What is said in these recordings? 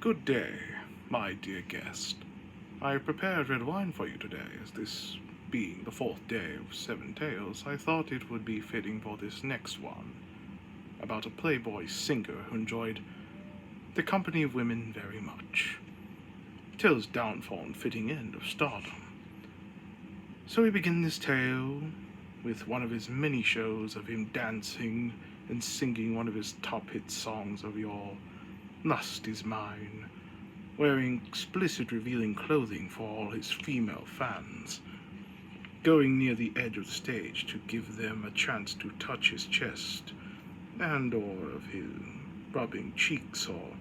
Good day, my dear guest. I have prepared red wine for you today, as this being the fourth day of Seven Tales, I thought it would be fitting for this next one, about a playboy singer who enjoyed the company of women very much, till his downfall and fitting end of stardom. So we begin this tale with one of his many shows of him dancing and singing one of his top hit songs of yore, Lust is Mine, wearing explicit revealing clothing for all his female fans, going near the edge of the stage to give them a chance to touch his chest and or of his rubbing cheeks or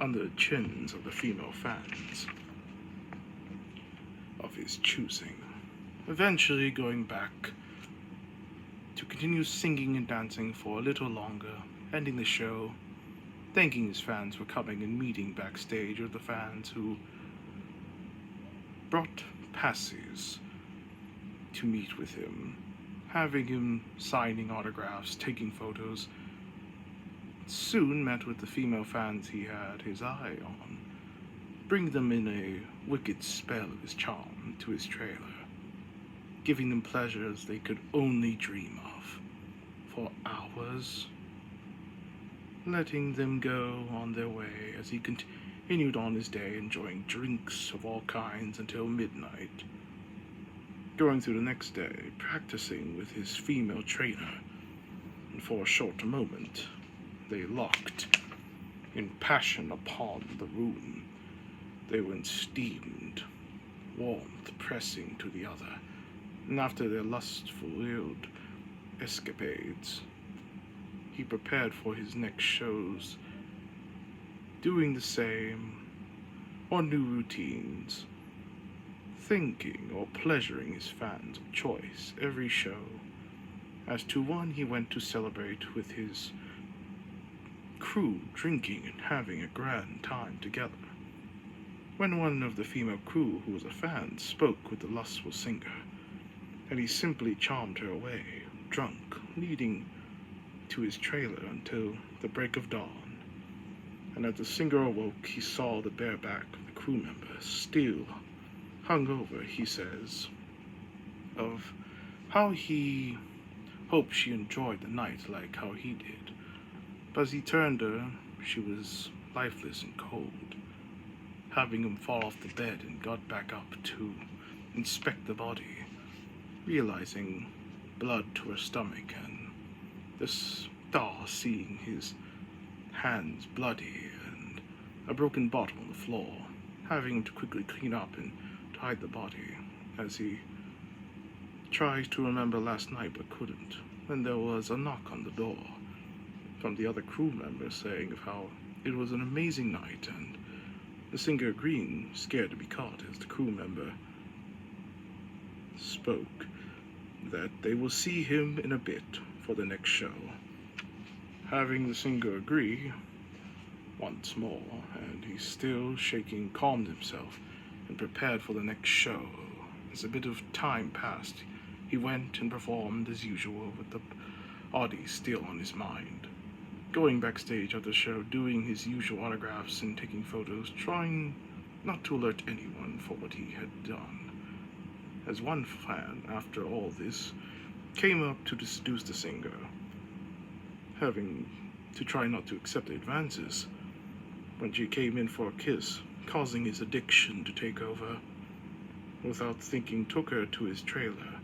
under the chins of the female fans of his choosing, eventually going back to continue singing and dancing for a little longer, ending the show thanking his fans for coming and meeting backstage with the fans who brought passes to meet with him, having him signing autographs, taking photos. Soon met with the female fans he had his eye on, bring them in a wicked spell of his charm to his trailer, giving them pleasures they could only dream of for hours, letting them go on their way as he continued on his day, enjoying drinks of all kinds until midnight, going through the next day, practicing with his female trainer, and for a short moment they locked in passion upon the room. They went steamed, warmth pressing to the other, and after their lustful-filled escapades, he prepared for his next shows, doing the same, or new routines, thinking or pleasuring his fans of choice every show, as to one he went to celebrate with his crew, drinking and having a grand time together. When one of the female crew, who was a fan, spoke with the lustful singer, and he simply charmed her away, drunk, leading to his trailer until the break of dawn. And as the singer awoke, he saw the bare back of the crew member, still hung over, he says, of how he hoped she enjoyed the night like how he did. But as he turned her, she was lifeless and cold, having him fall off the bed and got back up to inspect the body, realizing blood to her stomach and the star seeing his hands bloody and a broken bottle on the floor, having him to quickly clean up and to hide the body as he tried to remember last night but couldn't, when there was a knock on the door from the other crew member saying of how it was an amazing night, and the singer agreeing, scared to be caught, as the crew member spoke that they will see him in a bit for the next show. Having the singer agree once more, and he still shaking, calmed himself and prepared for the next show. As a bit of time passed, he went and performed as usual with the body still on his mind, going backstage at the show, doing his usual autographs and taking photos, trying not to alert anyone for what he had done. As one fan, after all this, came up to seduce the singer, having to try not to accept the advances, when she came in for a kiss, causing his addiction to take over, without thinking took her to his trailer,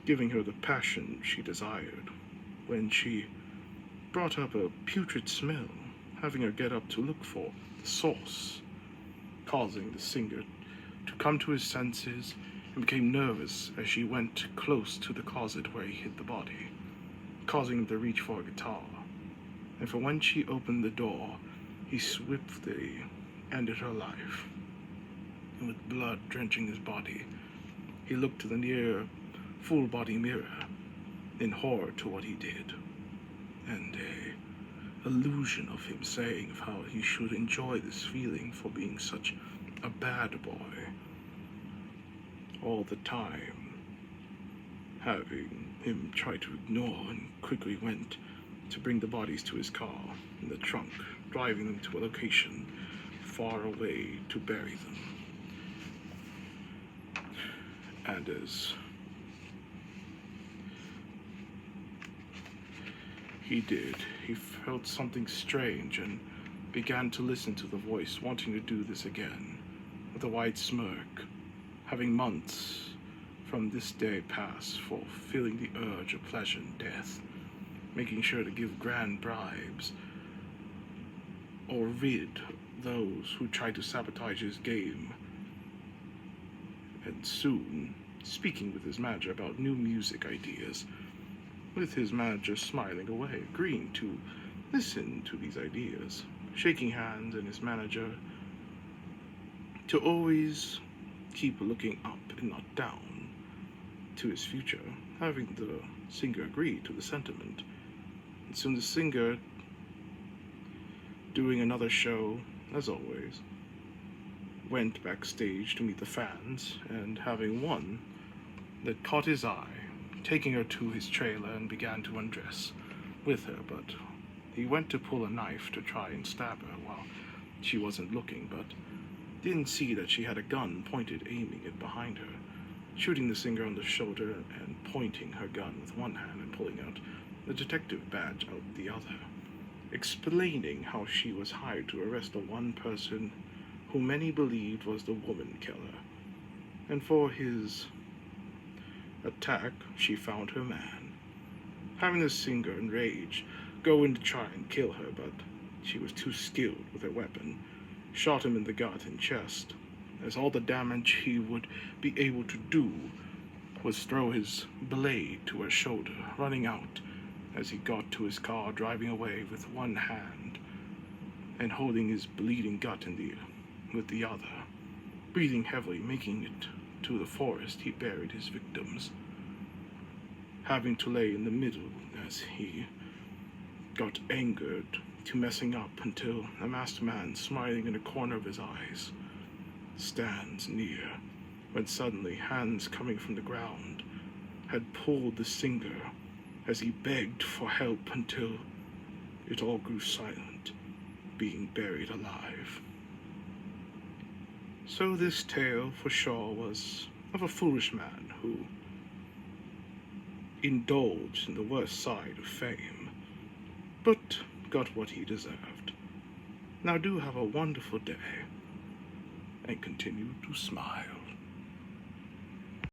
giving her the passion she desired, when she brought up a putrid smell, having her get up to look for the source, causing the singer to come to his senses and became nervous as she went close to the closet where he hid the body, causing him to reach for a guitar. And for when she opened the door, he swiftly ended her life. And with blood drenching his body, he looked to the near full-body mirror in horror to what he did, and a illusion of him saying of how he should enjoy this feeling for being such a bad boy all the time, having him try to ignore, and quickly went to bring the bodies to his car in the trunk, driving them to a location far away to bury them. And as he did, he felt something strange and began to listen to the voice, wanting to do this again, with a wide smirk, having months from this day pass for feeling the urge of pleasure and death, making sure to give grand bribes or rid those who tried to sabotage his game, and soon speaking with his manager about new music ideas, with his manager smiling away, agreeing to listen to these ideas, shaking hands, and his manager to always keep looking up and not down to his future, having the singer agree to the sentiment. And soon the singer, doing another show, as always, went backstage to meet the fans, and having one that caught his eye, taking her to his trailer and began to undress with her, but he went to pull a knife to try and stab her while she wasn't looking, but didn't see that she had a gun pointed, aiming it behind her, shooting the singer on the shoulder and pointing her gun with one hand and pulling out the detective badge out the other, explaining how she was hired to arrest the one person who many believed was the woman killer, and for his attack she found her man. Having the singer, enraged, go in to try and kill her, but she was too skilled with her weapon, shot him in the gut and chest, as all the damage he would be able to do was throw his blade to her shoulder, running out as he got to his car, driving away with one hand and holding his bleeding gut with the other. Breathing heavily, making it to the forest, he buried his victims, having to lay in the middle as he got angered to messing up until a masked man, smiling in the corner of his eyes, stands near, when suddenly hands coming from the ground had pulled the singer as he begged for help until it all grew silent, being buried alive. So this tale for sure was of a foolish man who indulged in the worst side of fame, but got what he deserved. Now do have a wonderful day, and continue to smile.